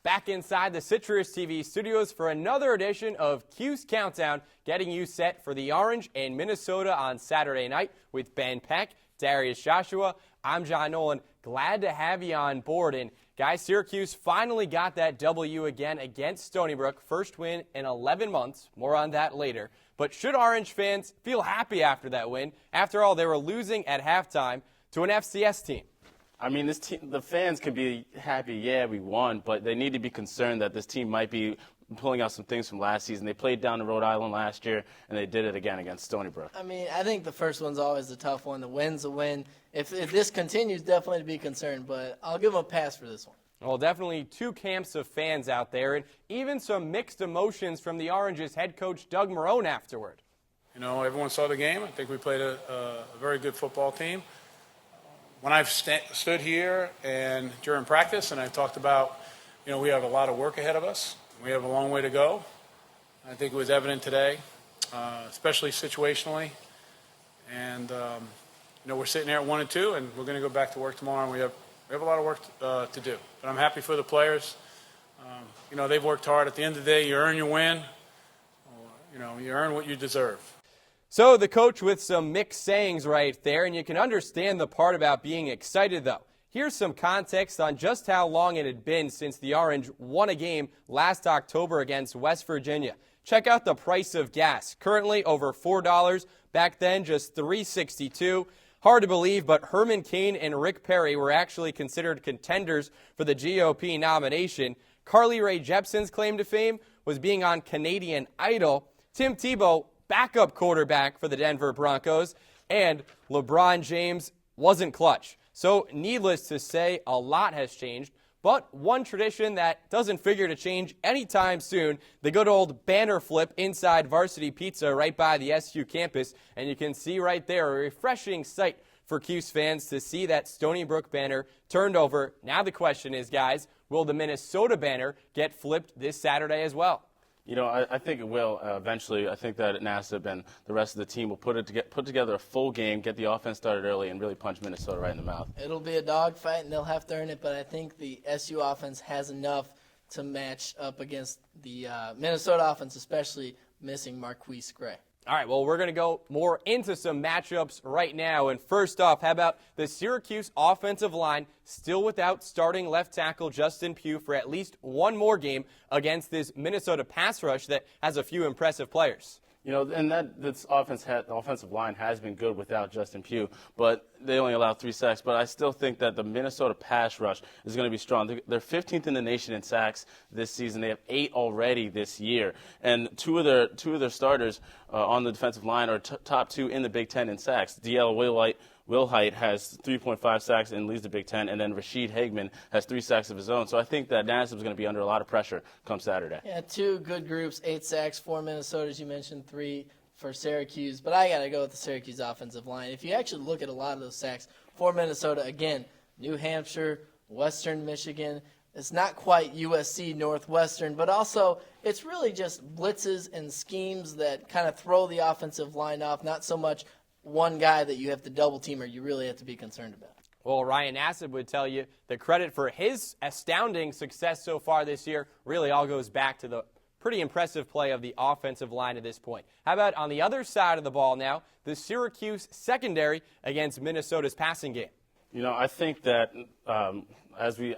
Back inside the CitrusTV studios for another edition of Cuse Countdown, getting you set for the Orange and Minnesota on Saturday night with Ben Peck, Darius Joshua. I'm John Nolan. Glad to have you on board. And guys, Syracuse finally got that W again against Stony Brook. First win in 11 months. More on that later. But should Orange fans feel happy after that win? After all, they were losing at halftime to an FCS team. I mean, this team, the fans could be happy, yeah, we won, but they need to be concerned that this team might be pulling out some things from last season. They played down to Rhode Island last year, and they did it again against Stony Brook. I mean, I think the first one's always the tough one. The win's a win. If this continues, definitely to be concerned, but I'll give them a pass for this one. Well, definitely two camps of fans out there, and even some mixed emotions from the Orange's head coach Doug Marrone afterward. You know, everyone saw the game. I think we played a very good football team. When I've stood here and during practice and I've talked about, you know, we have a lot of work ahead of us. We have a long way to go. I think it was evident today, especially situationally. And, you know, we're sitting here at 1-2, and we're going to go back to work tomorrow, and we have a lot of work to do. But I'm happy for the players. You know, they've worked hard. At the end of the day, you earn your win. You know, you earn what you deserve. So the coach with some mixed sayings right there, and you can understand the part about being excited, though. Here's some context on just how long it had been since the Orange won a game last October against West Virginia. Check out the price of gas. Currently over $4. Back then, just $3.62. Hard to believe, but Herman Cain and Rick Perry were actually considered contenders for the GOP nomination. Carly Rae Jepsen's claim to fame was being on Canadian Idol. Tim Tebow, backup quarterback for the Denver Broncos, and LeBron James wasn't clutch. So needless to say, a lot has changed, but one tradition that doesn't figure to change anytime soon, the good old banner flip inside Varsity Pizza right by the SU campus, and you can see right there a refreshing sight for Cuse fans to see that Stony Brook banner turned over. Now the question is, guys, will the Minnesota banner get flipped this Saturday as well? You know, I think it will eventually. I think that Nassib and the rest of the team will put together a full game, get the offense started early, and really punch Minnesota right in the mouth. It'll be a dogfight, and they'll have to earn it, but I think the SU offense has enough to match up against the Minnesota offense, especially missing Marquise Gray. All right, well, we're going to go more into some matchups right now. And first off, how about the Syracuse offensive line still without starting left tackle Justin Pugh for at least one more game against this Minnesota pass rush that has a few impressive players? You know, and the offensive line has been good without Justin Pugh, but they only allowed 3 sacks. But I still think that the Minnesota pass rush is going to be strong. They're 15th in the nation in sacks this season. They have 8 already this year, and two of their starters on the defensive line are top 2 in the Big Ten in sacks. D.L. Wilhite has 3.5 sacks and leads the Big Ten, and then Rashid Hageman has 3 sacks of his own. So I think that Nassib is going to be under a lot of pressure come Saturday. Yeah, 2 good groups, 8 sacks, 4 Minnesota, as you mentioned, 3 for Syracuse. But I got to go with the Syracuse offensive line. If you actually look at a lot of those sacks for Minnesota, again, New Hampshire, Western Michigan, it's not quite USC, Northwestern, but also it's really just blitzes and schemes that kind of throw the offensive line off, not so much one guy that you have to double team or you really have to be concerned about. Well, Ryan Nassib would tell you the credit for his astounding success so far this year really all goes back to the pretty impressive play of the offensive line at this point. How about on the other side of the ball now, the Syracuse secondary against Minnesota's passing game? You know, I think that as we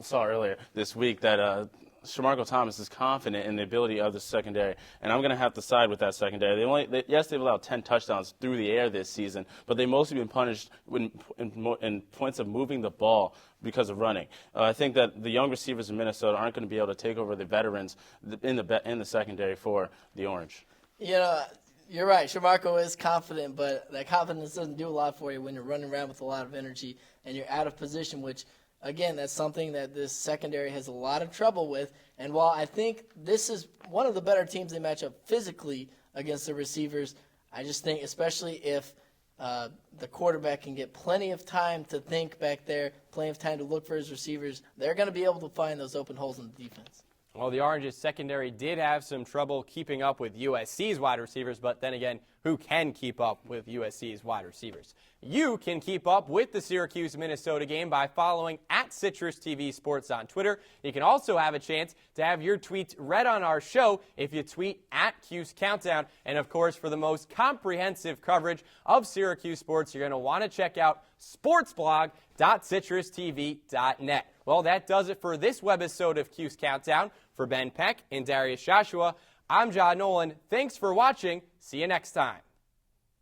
saw earlier this week that Shamarko Thomas is confident in the ability of the secondary, and I'm going to have to side with that secondary. They've allowed 10 touchdowns through the air this season, but they've mostly been punished in points of moving the ball because of running. I think that the young receivers in Minnesota aren't going to be able to take over the veterans in the secondary for the Orange. You know, you're right. Shamarko is confident, but that confidence doesn't do a lot for you when you're running around with a lot of energy and you're out of position, which again, that's something that this secondary has a lot of trouble with. And while I think this is one of the better teams they match up physically against the receivers, I just think especially if the quarterback can get plenty of time to think back there, plenty of time to look for his receivers, they're going to be able to find those open holes in the defense. Well, the Orange's secondary did have some trouble keeping up with USC's wide receivers, but then again, who can keep up with USC's wide receivers. You can keep up with the Syracuse-Minnesota game by following at CitrusTV Sports on Twitter. You can also have a chance to have your tweets read on our show if you tweet at Cuse Countdown. And, of course, for the most comprehensive coverage of Syracuse sports, you're going to want to check out sportsblog.citrustv.net. Well, that does it for this webisode of Cuse Countdown. For Ben Peck and Darius Joshua, I'm Nolan. Thanks for watching. See you next time.